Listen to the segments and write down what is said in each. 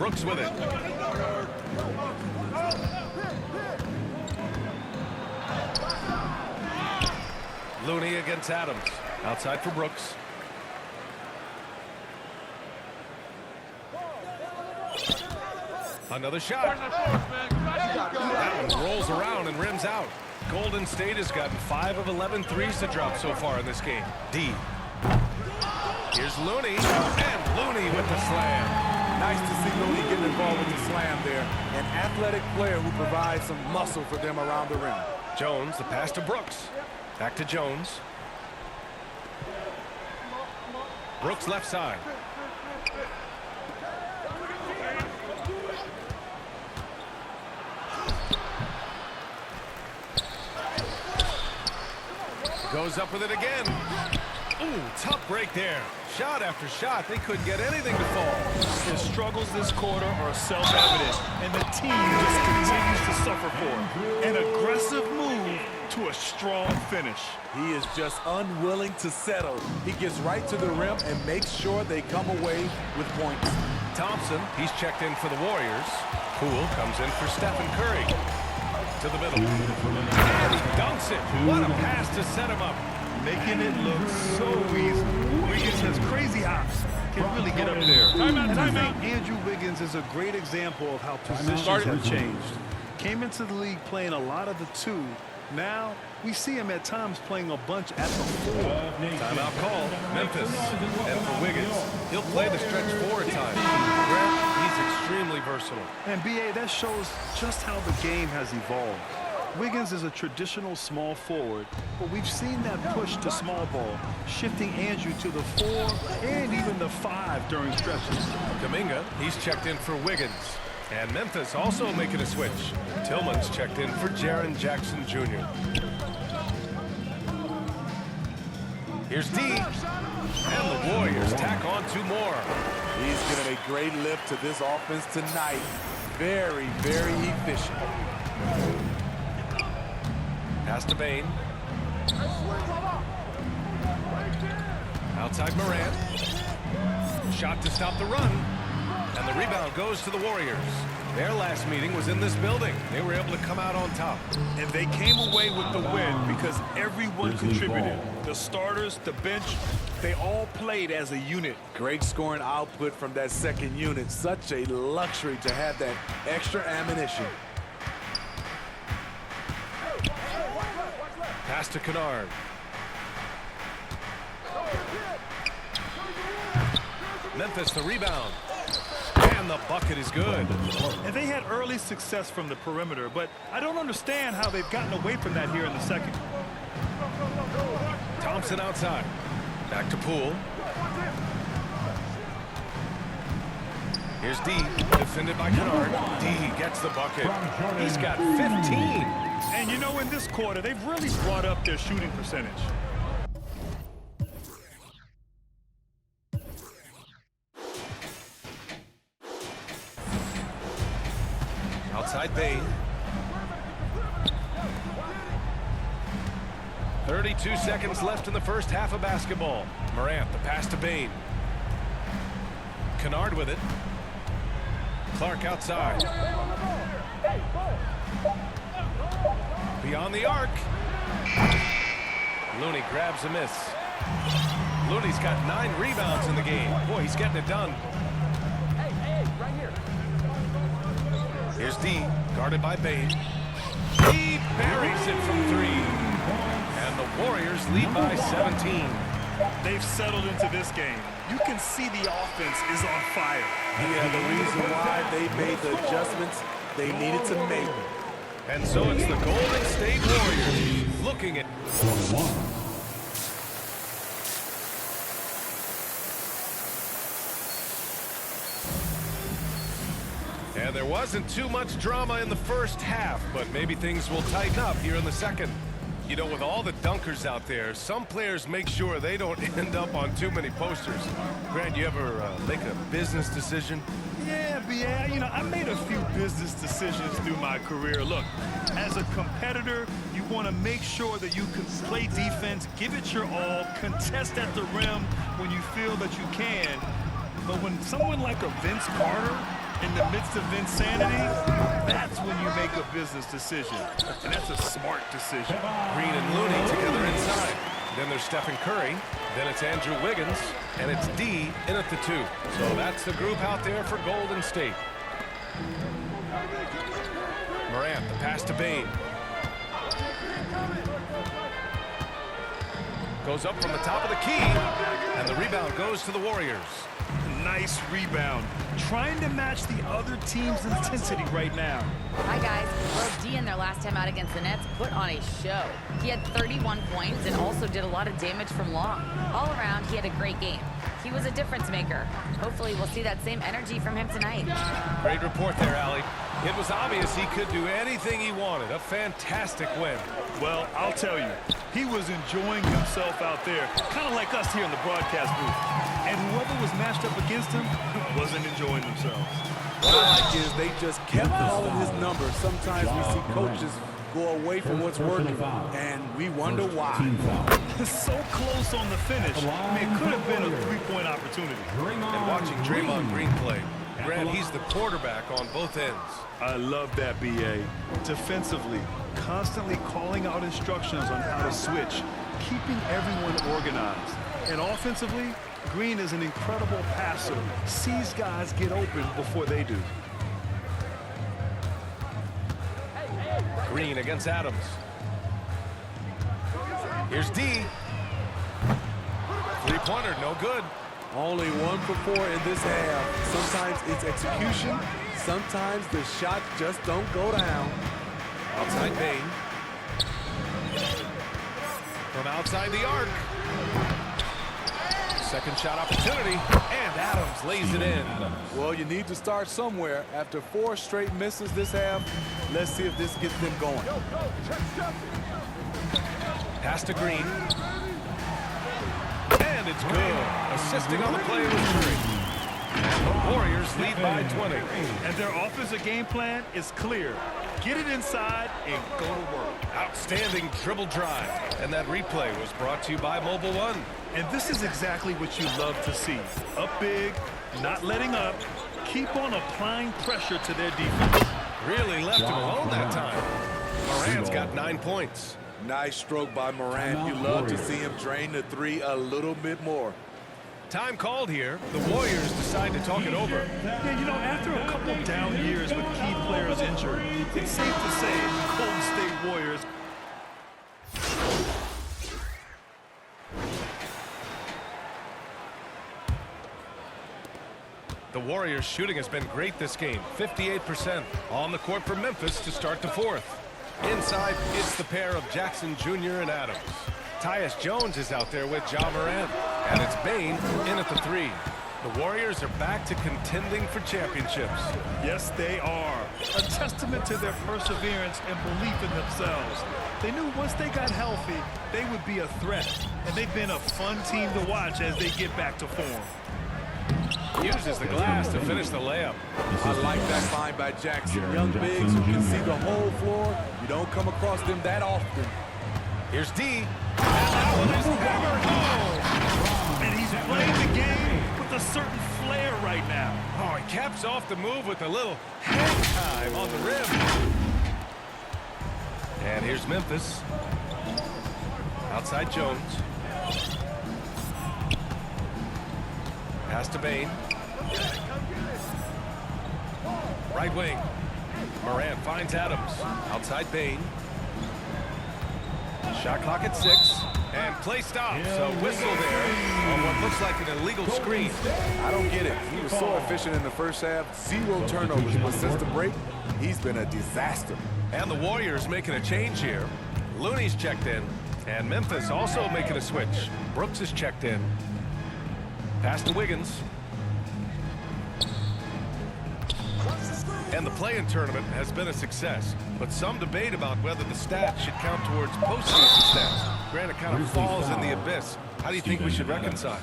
Brooks with it. Looney against Adams. Outside for Brooks. Another shot. That one rolls around and rims out. Golden State has gotten 5 of 11 threes to drop so far in this game. D. Here's Looney, and Looney with the slam. Nice to see Looney getting involved with the slam there. An athletic player who provides some muscle for them around the rim. Jones, the pass to Brooks. Back to Jones. Brooks left side. Goes up with it again. Ooh, tough break there. Shot after shot, they couldn't get anything to fall. His struggles this quarter are self-evident, and the team just continues to suffer for it. An aggressive move to a strong finish. He is just unwilling to settle. He gets right to the rim and makes sure they come away with points. Thompson, he's checked in for the Warriors. Poole comes in for Stephen Curry. To the middle. And he dunks it. What a pass to set him up. Making it look so easy. Wiggins has crazy hops. Can really get up there. Timeout, timeout. Andrew Wiggins is a great example of how positions have changed. Came into the league playing a lot of the 2. Now, we see him at times playing a bunch at the 4. Timeout call. Memphis. And for Wiggins, he'll play the stretch 4 at times. Grant, he's extremely versatile. And B.A., that shows just how the game has evolved. Wiggins is a traditional small forward, but we've seen that push to small ball, shifting Andrew to the 4 and even the 5 during stretches. Kuminga, he's checked in for Wiggins. And Memphis also making a switch. Tillman's checked in for Jaren Jackson Jr. Here's D. And the Warriors tack on 2 more. He's giving a great lift to this offense tonight. Very, very efficient. Pass to Bane. Outside Morant. Shot to stop the run. And the rebound goes to the Warriors. Their last meeting was in this building. They were able to come out on top. And they came away with the win because everyone contributed. The starters, the bench, they all played as a unit. Great scoring output from that second unit. Such a luxury to have that extra ammunition. Pass to Kennard. Memphis the rebound. And the bucket is good. And they had early success from the perimeter, but I don't understand how they've gotten away from that here in the second. Thompson outside. Back to Poole. Here's D. Defended by Kennard. D gets the bucket. He's got 15. And you know, in this quarter, they've really brought up their shooting percentage. Outside Bane. 32 seconds left in the first half of basketball. Morant, the pass to Bane. Kennard with it. Clark outside. Beyond the arc. Looney grabs a miss. Looney's got 9 rebounds in the game. Boy, he's getting it done. Here's D, guarded by Bane. He buries it from 3. And the Warriors lead by 17. They've settled into this game. You can see the offense is on fire. Yeah, the reason why they made the adjustments they needed to make. And so it's the Golden State Warriors looking at 21. And there wasn't too much drama in the first half, but maybe things will tighten up here in the second. You know, with all the dunkers out there, some players make sure they don't end up on too many posters. Grant, you ever make a business decision? Yeah, you know, I made a few business decisions through my career. Look, as a competitor, you want to make sure that you can play defense, give it your all, contest at the rim when you feel that you can. But when someone like a Vince Carter in the midst of insanity, that's when you make a business decision. And that's a smart decision. Green and Looney together inside. Then there's Stephen Curry. Then it's Andrew Wiggins. And it's D in at the 2. So that's the group out there for Golden State. Morant, the pass to Bane. Goes up from the top of the key. And the rebound goes to the Warriors. Nice rebound. Trying to match the other team's intensity right now. Hi, guys. Well, D in their last time out against the Nets put on a show. He had 31 points and also did a lot of damage from long. All around, he had a great game. He was a difference maker. Hopefully, we'll see that same energy from him tonight. Great report there, Allie. It was obvious he could do anything he wanted. A fantastic win. Well, I'll tell you, he was enjoying himself out there, kind of like us here in the broadcast booth. And whoever was matched up against him wasn't enjoying themselves. What I like is they just kept calling his number. Sometimes we see coaches go away from what's working, and we wonder why. So close on the finish. I mean, it could have been a three-point opportunity. And watching Draymond Green play, Grant, he's the quarterback on both ends. I love that, B.A. Defensively, constantly calling out instructions on how to switch, keeping everyone organized. And offensively, Green is an incredible passer, sees guys get open before they do. Green against Adams. Here's D. Three-pointer, no good. Only 1 for 4 in this half. Sometimes it's execution. Sometimes the shots just don't go down. Outside Bane. From outside the arc. Second shot opportunity, and Adams lays it in. Well, you need to start somewhere. After 4 straight misses this half, let's see if this gets them going. Pass to Green. And it's good. Assisting on the play was Curry. And the Warriors lead by 20. And their offensive game plan is clear. Get it inside and go to work. Outstanding dribble drive. And that replay was brought to you by Mobile One. And this is exactly what you love to see. Up big, not letting up, keep on applying pressure to their defense. Really left him alone that time. Morant's got 9 points. Nice stroke by Morant. You love to see him drain the 3 a little bit more. Time called here. The Warriors decide to talk it over. Yeah, you know, after a couple down years with key players injured, it's safe to say the Golden State Warriors The Warriors' shooting has been great this game. 58% on the court for Memphis to start the 4th. Inside, it's the pair of Jackson Jr. and Adams. Tyus Jones is out there with Ja Morant. And it's Bane in at the 3. The Warriors are back to contending for championships. Yes, they are. A testament to their perseverance and belief in themselves. They knew once they got healthy, they would be a threat. And they've been a fun team to watch as they get back to form. Uses the glass to finish the layup. I like that find by Jackson. Young bigs who can see the whole floor. You don't come across them that often. Here's D. And that one is hammered home. And he's playing the game with a certain flair right now. Oh, he caps off the move with a little hang time on the rim. And here's Memphis. Outside Jones. Pass to Bane. Right wing. Morant finds Adams. Outside Bane. Shot clock at 6. And play stops. A whistle there on what looks like an illegal screen. I don't get it. He was so efficient in the first half. 0 turnovers. But since the break, he's been a disaster. And the Warriors making a change here. Looney's checked in. And Memphis also making a switch. Brooks is checked in. Pass to Wiggins. And the play-in tournament has been a success, but some debate about whether the stats should count towards postseason stats. Grant, it kind of falls in the abyss. How do you think we should reconcile?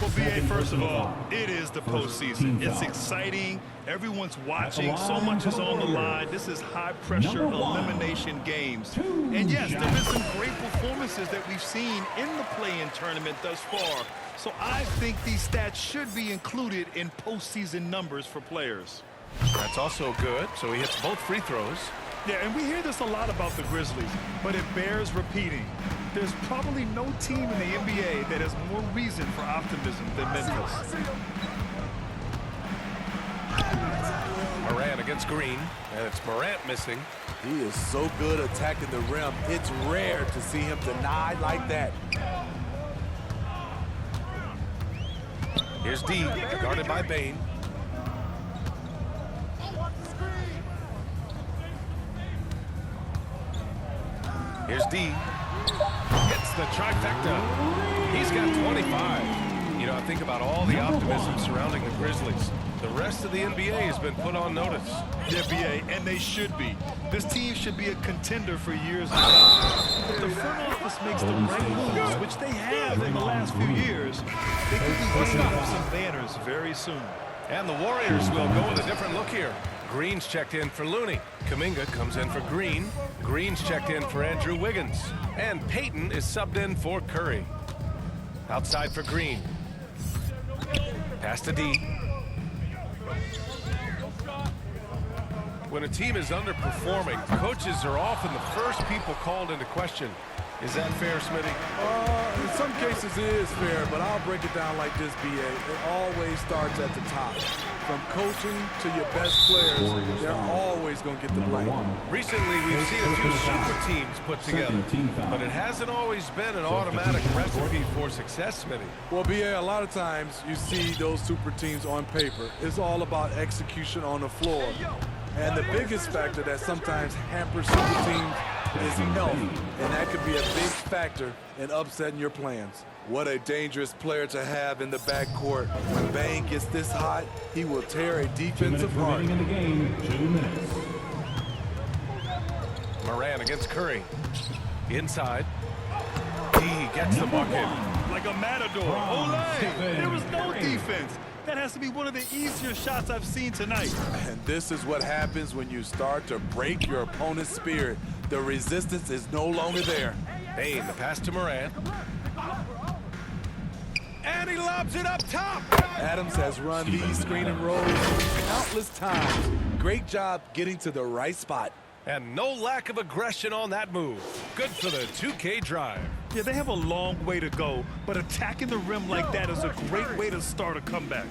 Well, B.A., first of all, it is the postseason. It's exciting. Everyone's watching. So much is on the line. This is high-pressure elimination games. And yes, there have been some great performances that we've seen in the play-in tournament thus far. So I think these stats should be included in postseason numbers for players. That's also good, so he hits both free throws. Yeah, and we hear this a lot about the Grizzlies, but it bears repeating. There's probably no team in the NBA that has more reason for optimism than Memphis. Morant against Green, and it's Morant missing. He is so good attacking the rim. It's rare to see him denied like that. Here's D, guarded by Bane. Here's D. Hits the trifecta. He's got 25. You know, I think about all the optimism surrounding the Grizzlies. The rest of the NBA has been put on notice. The NBA, and they should be. This team should be a contender for years to come. If the front office makes the right moves, which they have in the last few years, they could be putting up some banners very soon. And the Warriors will go with a different look here. Green's checked in for Looney. Kuminga comes in for Green. Green's checked in for Andrew Wiggins. And Payton is subbed in for Curry. Outside for Green. Pass to D. When a team is underperforming, coaches are often the first people called into question. Is that fair, Smitty? In some cases it is fair, but I'll break it down like this, BA. It always starts at the top. From coaching to your best players, they're always going to get the blame. Recently, we've seen a few super teams put together, but it hasn't always been an automatic recipe for success, Smitty. Well, BA, a lot of times you see those super teams on paper. It's all about execution on the floor. And the biggest factor that sometimes hampers super teams is health, and that could be a big factor in upsetting your plans. What a dangerous player to have in the backcourt. When Bane gets this hot, he will tear a defensive heart. In the game, 2 minutes. Morant against Curry. Inside. D gets the bucket. Like a matador. Olay! There was no defense. That has to be one of the easier shots I've seen tonight. And this is what happens when you start to break your opponent's spirit. The resistance is no longer there. Bane, the pass to Morant. And he lobs it up top. Adams has run these screen and rolls countless times. Great job getting to the right spot. And no lack of aggression on that move. Good for the 2K drive. Yeah, they have a long way to go, but attacking the rim like that is a great way to start a comeback.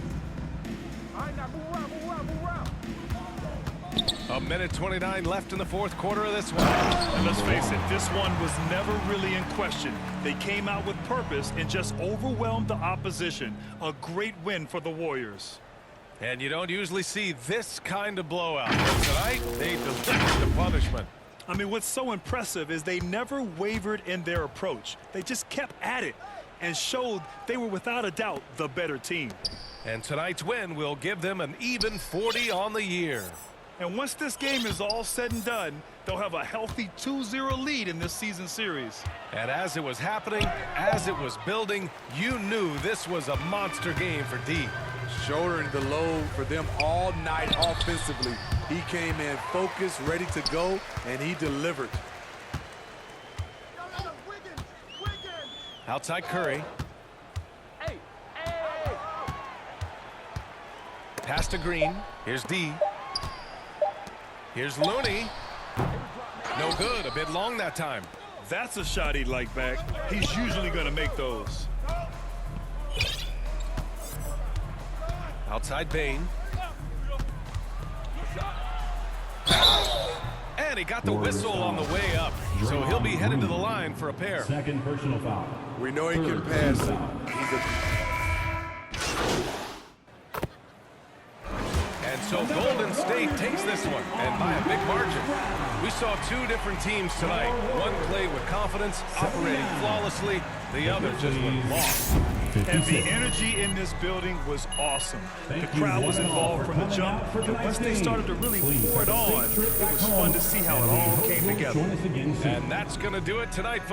A minute 29 left in the fourth quarter of this one. And let's face it, this one was never really in question. They came out with purpose and just overwhelmed the opposition. A great win for the Warriors. And you don't usually see this kind of blowout. But tonight, they delivered the punishment. I mean, what's so impressive is they never wavered in their approach. They just kept at it and showed they were without a doubt the better team. And tonight's win will give them an even 40 on the year. And once this game is all said and done, they'll have a healthy 2-0 lead in this season series. And as it was happening, as it was building, you knew this was a monster game for D. Shouldering the load for them all night offensively. He came in focused, ready to go, and he delivered. Outside Curry. Pass to Green. Here's D. Here's Looney. No good. A bit long that time. That's a shot he'd like back. He's usually going to make those. Outside Bane. And he got the whistle on the way up. So he'll be headed to the line for a pair. Second personal foul. We know he can pass it. And so Golden State takes this one, and by a big margin. We saw two different teams tonight. One played with confidence, operating flawlessly. The other just went lost. And the energy in this building was awesome. The crowd was involved from the jump, and once they started to really pour it on, it was fun to see how it all came together. And that's going to do it tonight, folks.